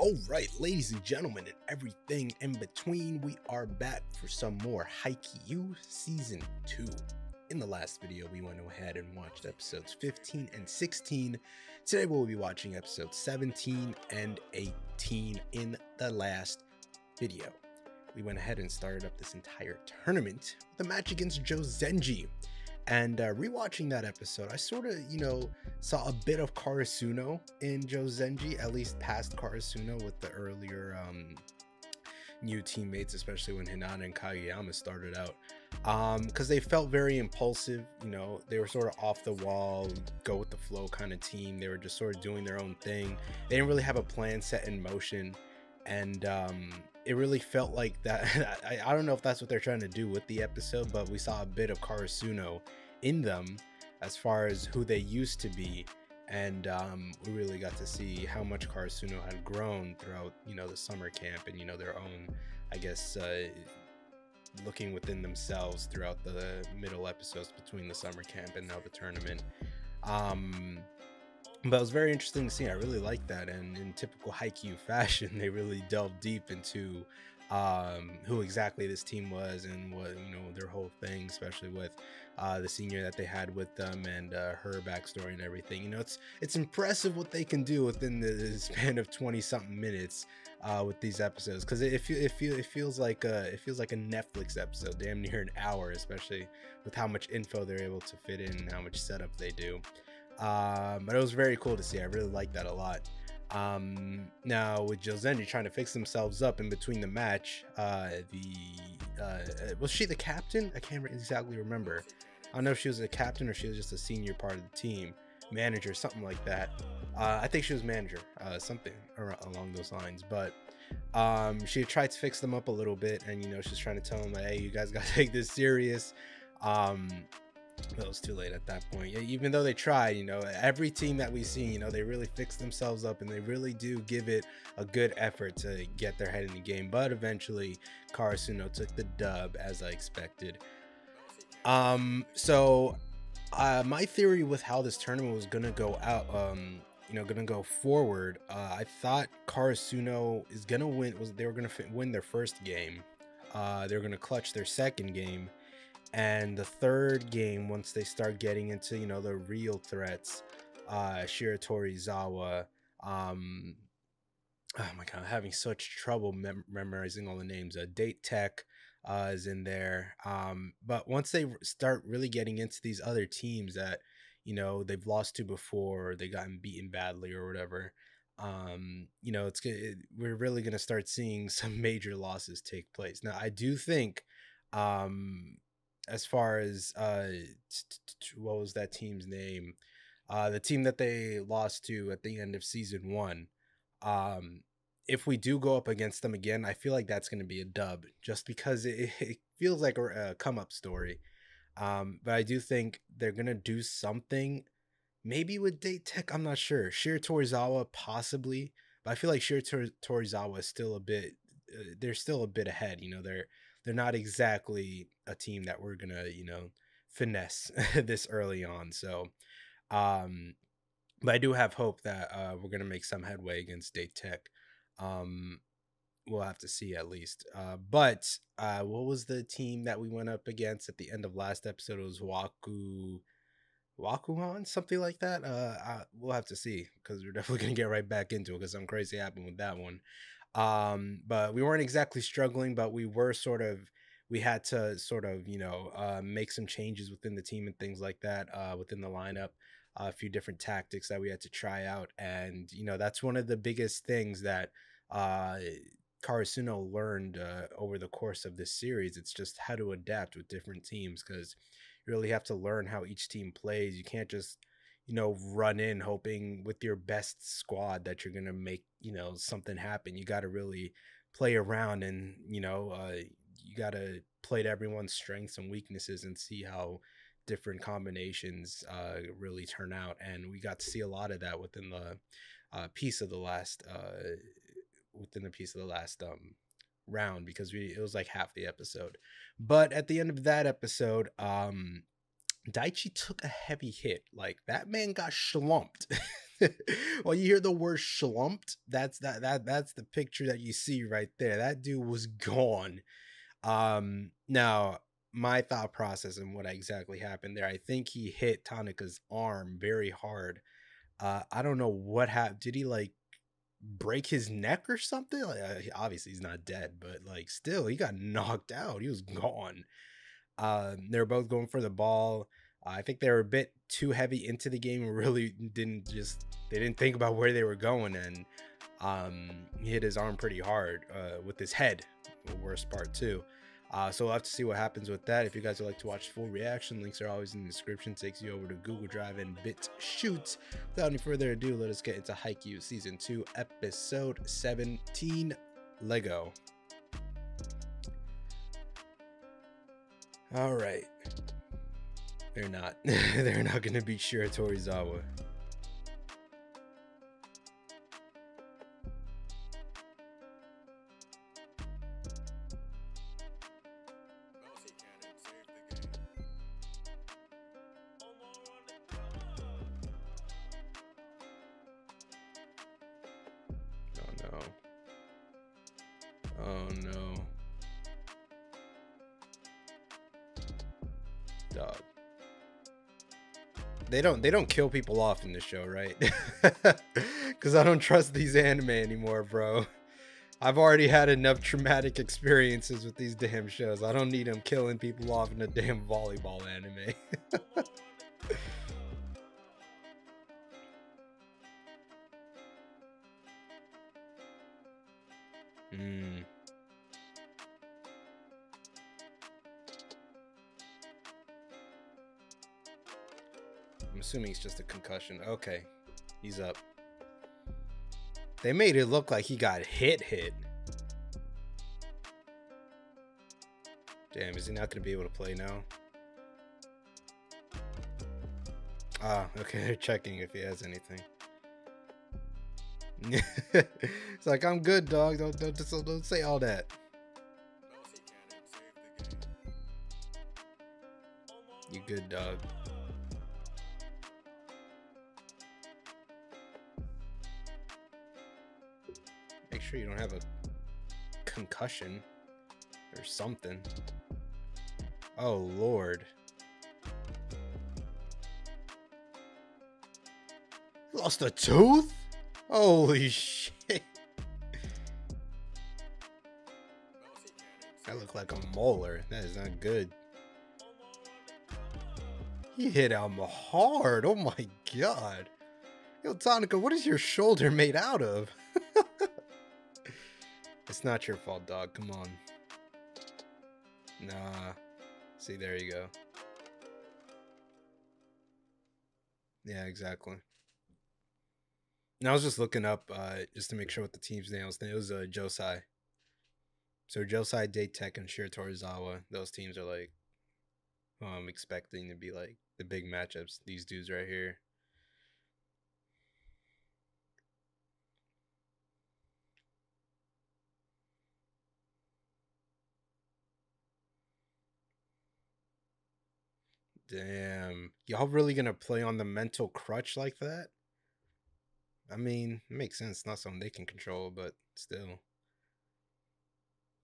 All right, ladies and gentlemen, and everything in between, we are back for some more Haikyuu Season 2. In the last video, we went ahead and watched episodes 15 and 16. Today, we'll be watching episodes 17 and 18 in the last video. We went ahead and started up this entire tournament with a match against Jozenji. And rewatching that episode, I sort of, saw a bit of Karasuno in Jozenji, at least past Karasuno with the earlier new teammates, especially when Hinata and Kageyama started out. Because they felt very impulsive, they were sort of off the wall, go with the flow kind of team. They were just sort of doing their own thing. They didn't really have a plan set in motion. And it really felt like that. I don't know if that's what they're trying to do with the episode, but we saw a bit of Karasuno in them as far as who they used to be. And we really got to see how much Karasuno had grown throughout, the summer camp and, their own, I guess, looking within themselves throughout the middle episodes between the summer camp and now the tournament. But it was very interesting to see. I really like that, and in typical Haikyuu fashion, they really delved deep into who exactly this team was and what their whole thing, especially with the senior that they had with them and her backstory and everything. It's impressive what they can do within the span of 20-something minutes with these episodes, because it feels like a Netflix episode, damn near an hour, especially with how much info they're able to fit in and how much setup they do. But it was very cool to see. I really like that a lot. Now with Jozenji trying to fix themselves up in between the match, was she the captain? I can't exactly remember. I don't know if she was a captain or she was just a senior part of the team, manager, something like that. I think she was manager, something along those lines. But she tried to fix them up a little bit, and she's trying to tell them, like, hey, you guys gotta take this serious. But it was too late at that point. Even though they tried, every team that we've seen, they really fix themselves up and they really do give it a good effort to get their head in the game. But eventually, Karasuno took the dub, as I expected. So my theory with how this tournament was gonna go out, gonna go forward, I thought Karasuno is gonna win. They were gonna win their first game. They were gonna clutch their second game. And the third game, once they start getting into, the real threats, Shiratorizawa, oh my god, I'm having such trouble memorizing all the names. Date Tech is in there. But once they start really getting into these other teams that, they've lost to before, they gotten beaten badly or whatever, we're really going to start seeing some major losses take place. Now, I do think, as far as what was that team's name, the team that they lost to at the end of season 1, if we do go up against them again, I feel like that's going to be a dub, just because it feels like a come-up story. But I do think they're going to do something, maybe with Date Tech, I'm not sure. Shiratorizawa possibly, but I feel like Shiratorizawa is still a bit, they're still a bit ahead. They're not exactly a team that we're gonna, finesse this early on. So, but I do have hope that we're gonna make some headway against Date Tech. We'll have to see at least. But what was the team that we went up against at the end of last episode? It was Wakuhan, something like that. We'll have to see, because we're definitely gonna get right back into it, because something crazy happened with that one. But we weren't exactly struggling, but we had to sort of, make some changes within the team and things like that, within the lineup, a few different tactics that we had to try out. And, that's one of the biggest things that, Karasuno learned, over the course of this series. It's just how to adapt with different teams, because you really have to learn how each team plays. You can't just, run in hoping with your best squad that you're going to make, something happen. You got to really play around, and, you got to play to everyone's strengths and weaknesses and see how different combinations really turn out. And we got to see a lot of that within the piece of the last round, because it was like half the episode. But at the end of that episode, Daichi took a heavy hit. Like, that man got slumped. Well, you hear the word schlumped, that's the picture that you see right there. That dude was gone. Now my thought process and what exactly happened there, I think he hit Tanaka's arm very hard. I don't know what happened. Did he like break his neck or something? Like, obviously he's not dead, but like still, he got knocked out. He was gone. They were both going for the ball. I think they were a bit too heavy into the game and really they didn't think about where they were going, and he hit his arm pretty hard with his head, the worst part too. So we'll have to see what happens with that. If you guys would like to watch full reaction, links are always in the description. Takes you over to Google Drive and BitChute. Without any further ado, let us get into Haikyuu Season 2, Episode 17, Lego. All right. They're not. They're not going to beat Torizawa. Oh no. Dog. They don't kill people off in the show, right? Because I don't trust these anime anymore, bro. I've already had enough traumatic experiences with these damn shows. I don't need them killing people off in a damn volleyball anime. I'm assuming it's just a concussion. Okay, he's up. They made it look like he got hit. Damn, is he not going to be able to play now? Ah, okay, they're checking if he has anything. It's like, I'm good, dog. Don't say all that. You good, dog. Make sure you don't have a concussion or something. Oh, Lord. Lost a tooth? Holy shit. That looked like a molar. That is not good. He hit him hard. Oh my god. Yo, Tanaka, what is your shoulder made out of? It's not your fault, dog. Come on. Nah. See, there you go. Yeah, exactly. Now I was just looking up just to make sure what the team's name was. It was Josai. So Josai, Daitech, and Torizawa. Those teams are like who I'm expecting to be like the big matchups. These dudes right here. Damn. Y'all really gonna play on the mental crutch like that? I mean, it makes sense. It's not something they can control, but still.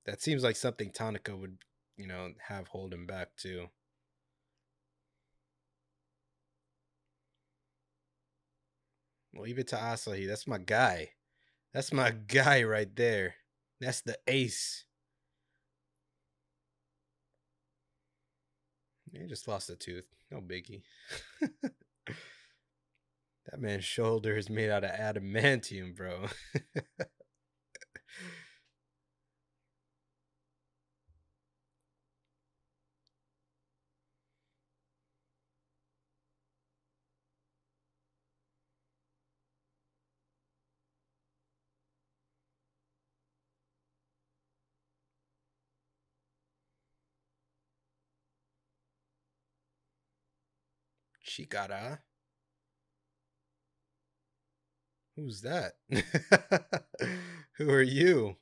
That seems like something Tanaka would, you know, have hold him back too. Leave it to Asahi. That's my guy. That's my guy right there. That's the ace. He just lost a tooth. No biggie. That man's shoulder is made out of adamantium, bro. Chikara? Who's that? Who are you?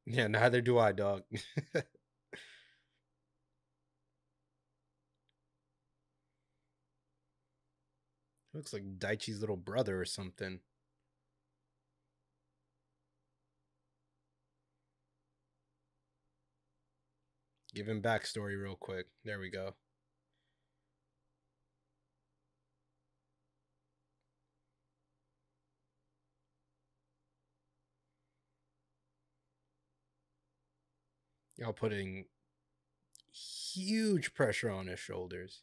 Yeah, neither do I, dog. Looks like Daichi's little brother or something. Give him backstory real quick. There we go. Y'all putting huge pressure on his shoulders.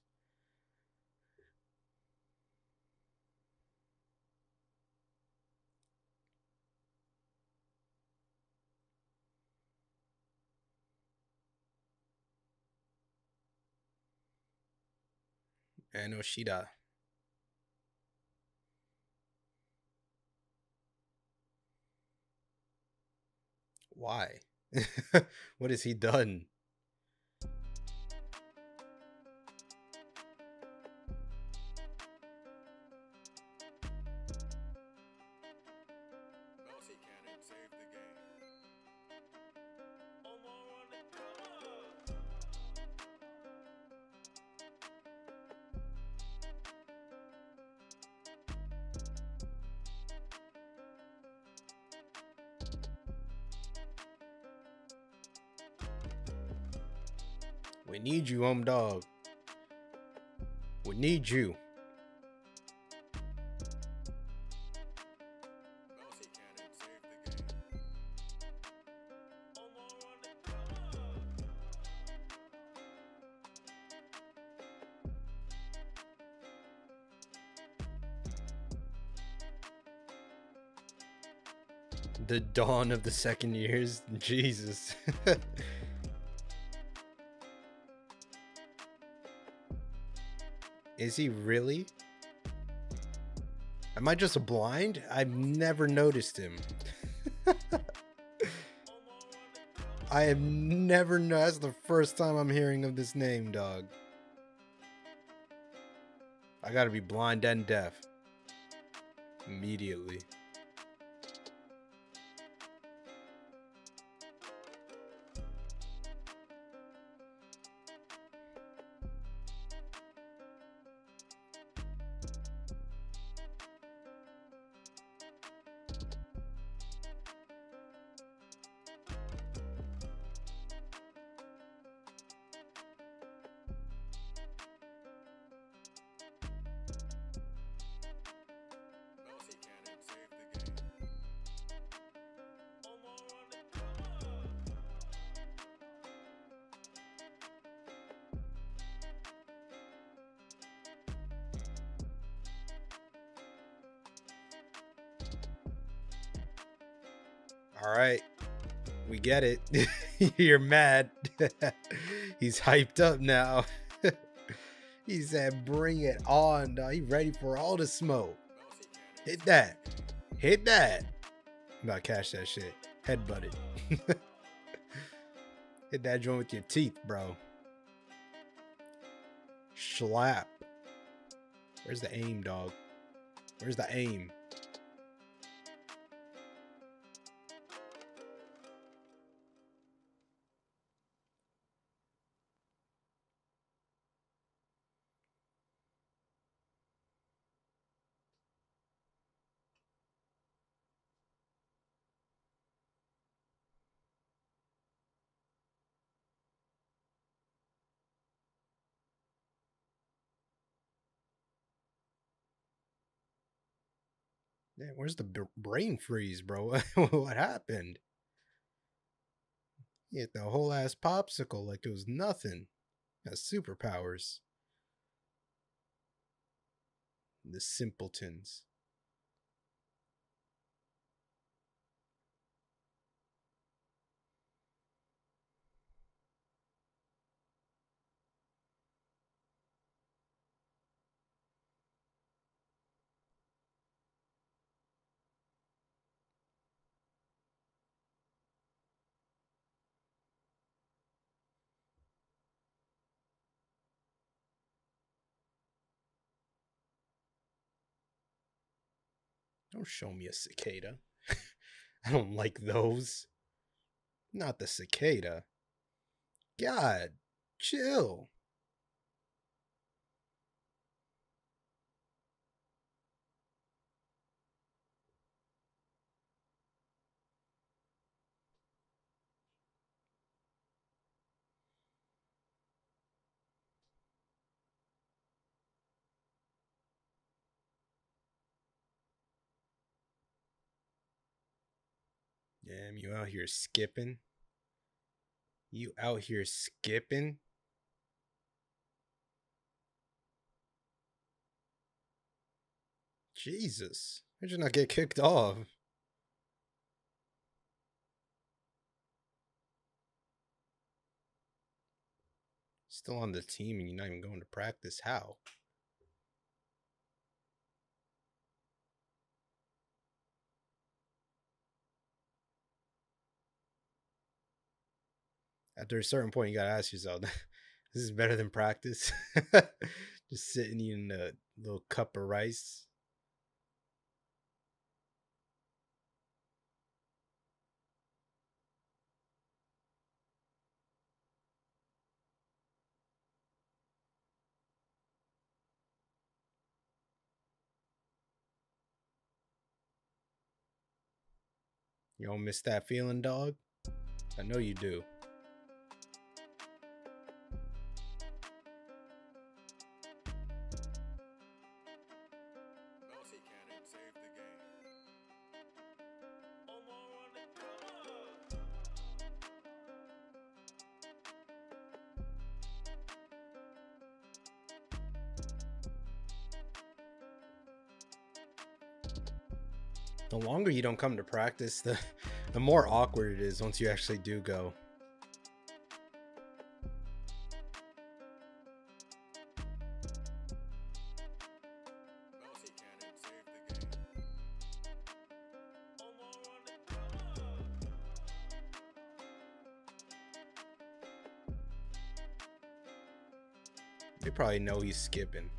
And Oshida. Why? What has he done? We need you, dog. We need you. The dawn of the second years? Jesus. Is he really? Am I just blind? I've never noticed him. I have never that's the first time I'm hearing of this name, dog. I gotta be blind and deaf. Immediately. All right, we get it. You're mad. He's hyped up now. He said, bring it on, dog. He's ready for all the smoke. Hit that. Hit that. I'm about to cash that shit. Headbutt it. Hit that joint with your teeth, bro. Slap. Where's the aim, dog? Where's the aim? Yeah, where's the brain freeze, bro? What happened? He hit the whole ass popsicle like it was nothing. Has superpowers. The simpletons. Don't show me a cicada. I don't like those. Not the cicada. God, chill. Damn, you out here skipping? You out here skipping? Jesus. How'd you not get kicked off? Still on the team and you're not even going to practice? How? After a certain point, you gotta ask yourself, this is better than practice? Just sitting eating a little cup of rice. You don't miss that feeling, dog? I know you do. The longer you don't come to practice, the more awkward it is once you actually do go. They probably know he's skipping.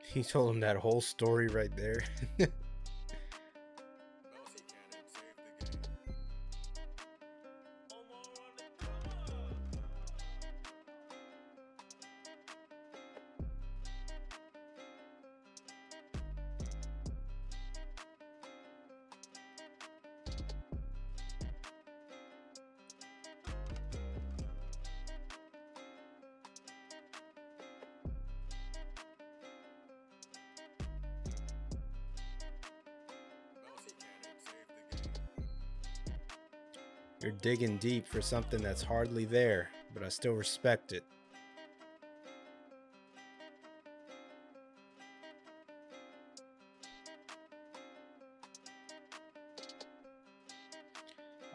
He told him that whole story right there. You're digging deep for something that's hardly there, but I still respect it.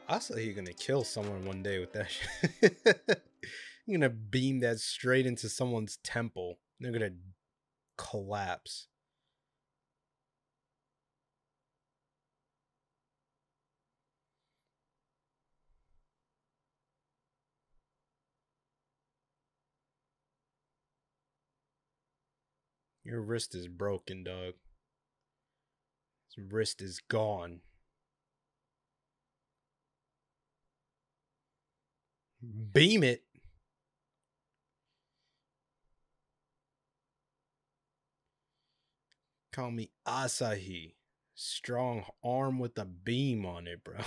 I said you're gonna kill someone one day with that shit. You're gonna beam that straight into someone's temple. They're gonna collapse. Your wrist is broken, dog. His wrist is gone. Beam it. Call me Asahi. Strong arm with a beam on it, bro.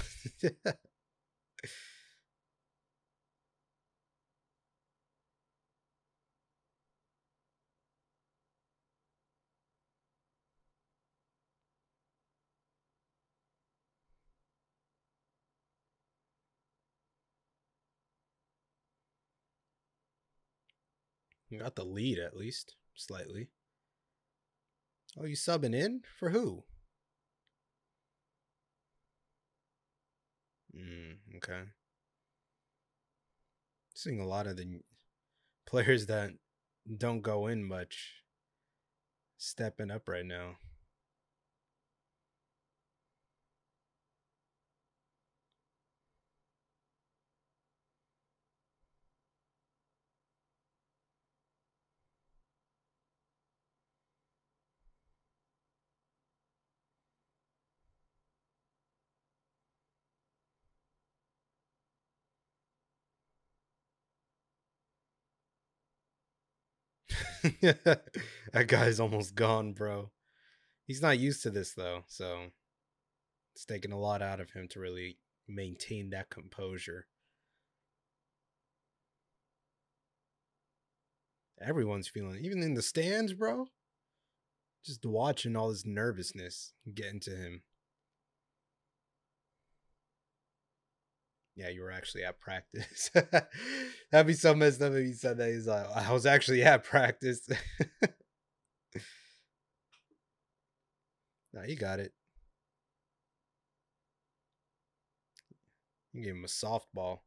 You got the lead at least, slightly. Oh, you subbing in? For who? Okay. Seeing a lot of the players that don't go in much stepping up right now. That guy's almost gone, bro. He's not used to this though, so it's taking a lot out of him to really maintain that composure. Everyone's feeling it, even in the stands, bro. Just watching all this nervousness get into him. Yeah, you were actually at practice. That'd be so messed up if he said that. He's like, I was actually at practice. No, you got it. You gave him a softball.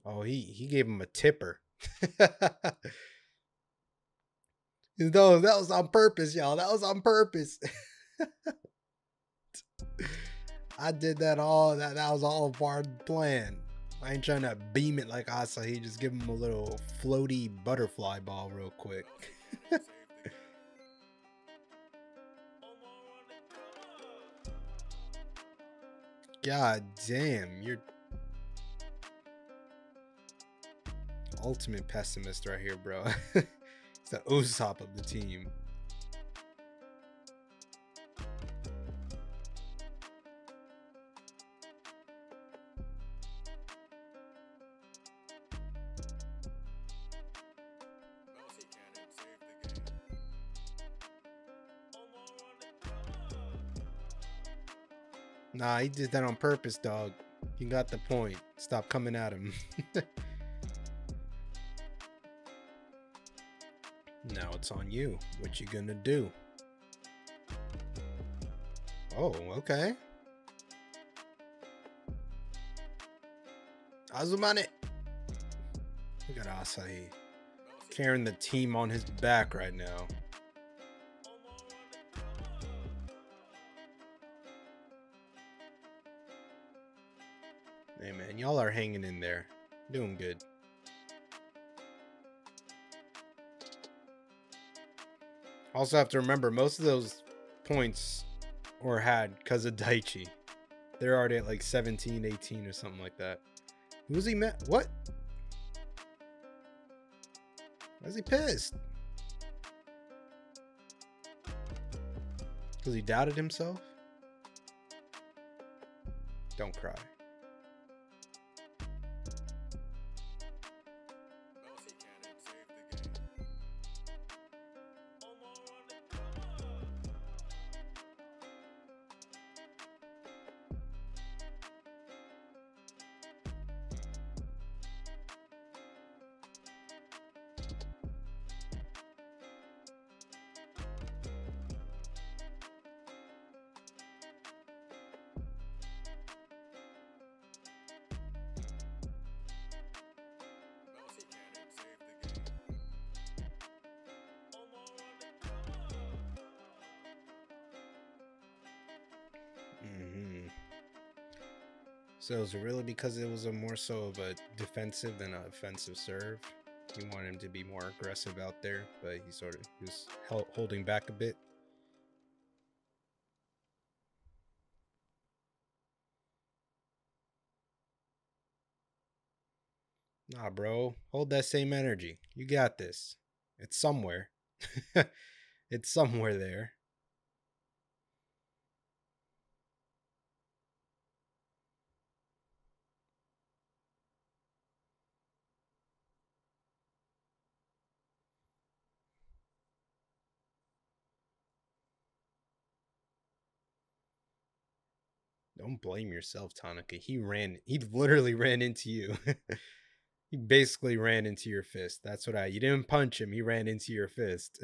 Oh, he gave him a tipper. No, that was on purpose, y'all. That was on purpose. I did that all. That was all a part of the plan. I ain't trying to beam it like Asahi. Just give him a little floaty butterfly ball real quick. God damn, you're ultimate pessimist right here, bro. It's the Usopp of the team. Nah, he did that on purpose, dog. You got the point. Stop coming at him. Now it's on you. What you gonna do? Oh, okay. Azumane. Look at Asahi carrying the team on his back right now. Hey man, y'all are hanging in there. Doing good. Also have to remember, most of those points were had because of Daichi. They're already at like 17, 18 or something like that. Who's he met? What? Why is he pissed? Because he doubted himself? Don't cry. So is it really because it was a more so of a defensive than an offensive serve? You want him to be more aggressive out there, but he was holding back a bit. Nah, bro, hold that same energy. You got this. It's somewhere. It's somewhere there. Don't blame yourself, Tanaka. He literally ran into you. He basically ran into your fist. That's you didn't punch him. He ran into your fist.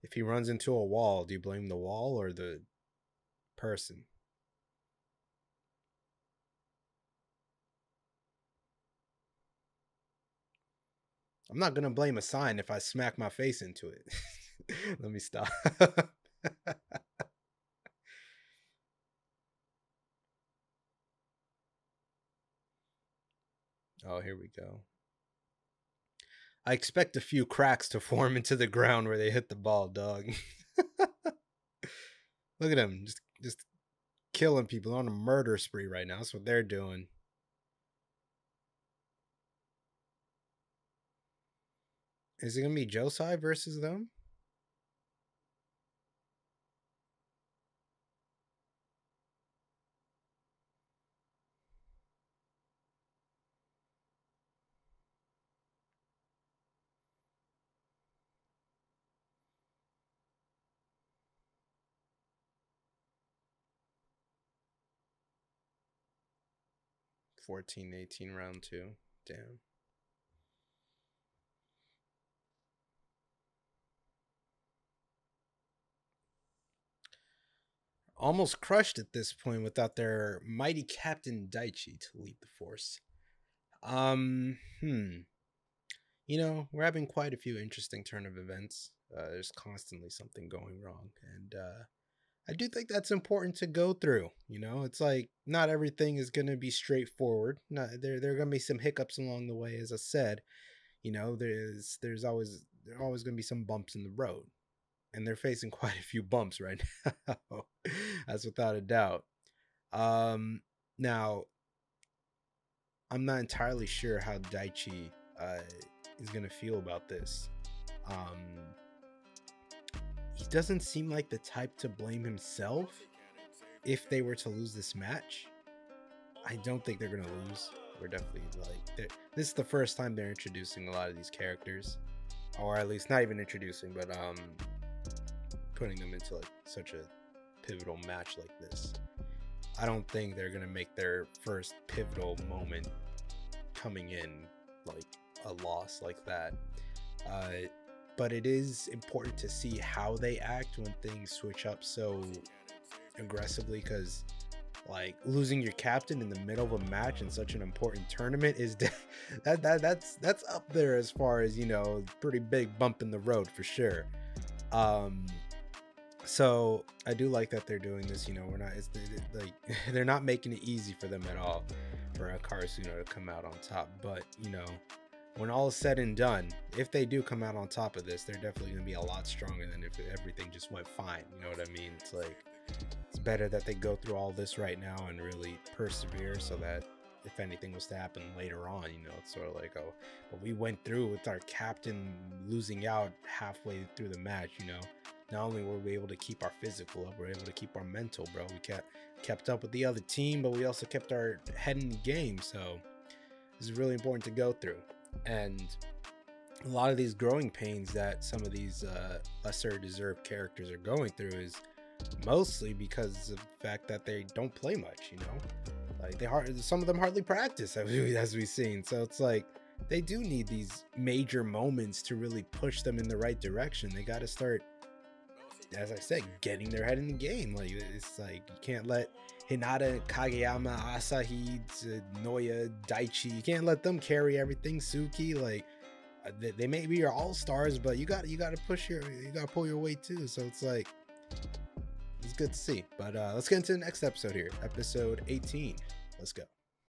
If he runs into a wall, do you blame the wall or the person? I'm not gonna blame a sign if I smack my face into it. Let me stop. Oh, here we go. I expect a few cracks to form into the ground where they hit the ball, dog. Look at them, just killing people on a murder spree right now. That's what they're doing. Is it gonna be Josai versus them? (14-18) round 2. Damn. Almost crushed at this point without their mighty captain Daichi to lead the force. You know, we're having quite a few interesting turn of events. There's constantly something going wrong, and I do think that's important to go through. You know, it's like not everything is going to be straightforward. Not there are going to be some hiccups along the way, as I said. You know, there's always going to be some bumps in the road, and they're facing quite a few bumps right now. That's without a doubt. Now, I'm not entirely sure how Daichi is gonna feel about this. He doesn't seem like the type to blame himself if they were to lose this match. I don't think they're gonna lose. We're definitely like, this is the first time they're introducing a lot of these characters, or at least not even introducing, but putting them into like such a pivotal match like this. I don't think they're gonna make their first pivotal moment coming in like a loss like that. But it is important to see how they act when things switch up so aggressively, because like losing your captain in the middle of a match in such an important tournament is that's up there as far as, you know, pretty big bump in the road for sure. So I do like that they're doing this. You know, like they're not making it easy for them at all for a Karasuno to come out on top. But you know, when all is said and done, if they do come out on top of this, they're definitely going to be a lot stronger than if everything just went fine. You know what I mean? It's like, it's better that they go through all this right now and really persevere, so that if anything was to happen later on, you know, it's sort of like, oh, but we went through with our captain losing out halfway through the match. You know, not only were we able to keep our physical up, we're able to keep our mental, bro. We kept up with the other team, but we also kept our head in the game. So this is really important to go through. And a lot of these growing pains that some of these lesser deserved characters are going through is mostly because of the fact that they don't play much, you know, like some of them hardly practice, as we've seen. So it's like they do need these major moments to really push them in the right direction. They got to start, as I said, getting their head in the game. Like, it's like you can't let Hinata, Kageyama, Asahi, Noya, Daichi, you can't let them carry everything. Suki, like, they may be your all-stars, but you got to pull your weight too. So it's like, it's good to see. But let's get into the next episode here, episode 18. Let's go.